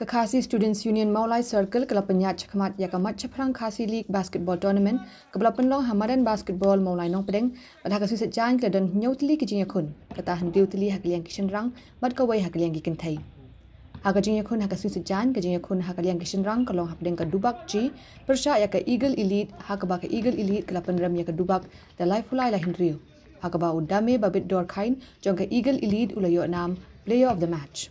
KSU Students Union Maulai Circle kala penyat chakmat yakamat shaphrang Khasi League Basketball Tournament kebala penlong Hamadan Basketball Maulai Nong Pedeng pada kasu sejan kedan nyautli ke jingiakob kata hendiutli hakliang kishenrang bad kawai hakliang gikentai haga jingiakob hakasu sejan ke jingiakob hakliang kishenrang kalong hapdeng ka dubak ji persya ya ke Eagle Elite hakaba ke Eagle Elite kala penram ya ke dubak da laifulai la hendriu hakaba udame babit dor kain jong ke Eagle Elite ulayo nam player of the match.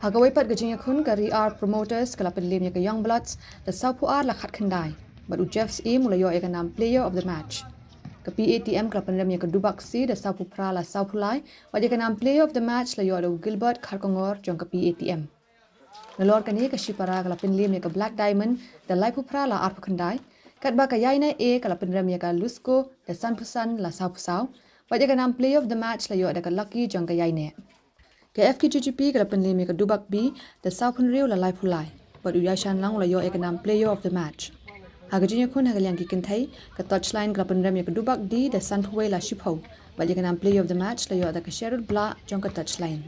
Hagawai pat jingiakob kari R promoters kala penlim ya ke Young Bloods da saupu R la khat khandai but u Jeff's aim ulayo ya ke nam player of the match. Ke PATM kala penlim ya ke dubak si da saupu pra la saupulai wa ya ke nam player of the match layo ada Gilbert Kharkongor jong ke PATM. Nalor kani ke Shipara kala penlim ya ke Black Diamond da laipu pra la R khandai kat ba ka yaina A kala penlim ya ke Lusco da Sanpusan la saupusau wa ya ke nam player of the match layo ada ke Lucky jong ke yaina. Ke FKGGP kala penlim ya ke dubak B da saupunriu la laipulai but uyashan lang layo ekanam player of the match. Haga jingiakob hagaliang gikentai ke touchline kala penlim ya ke dubak D da sanpuwei la shipho but ekanam player of the match layo ada ke Cheryl Bla jong ke touchline.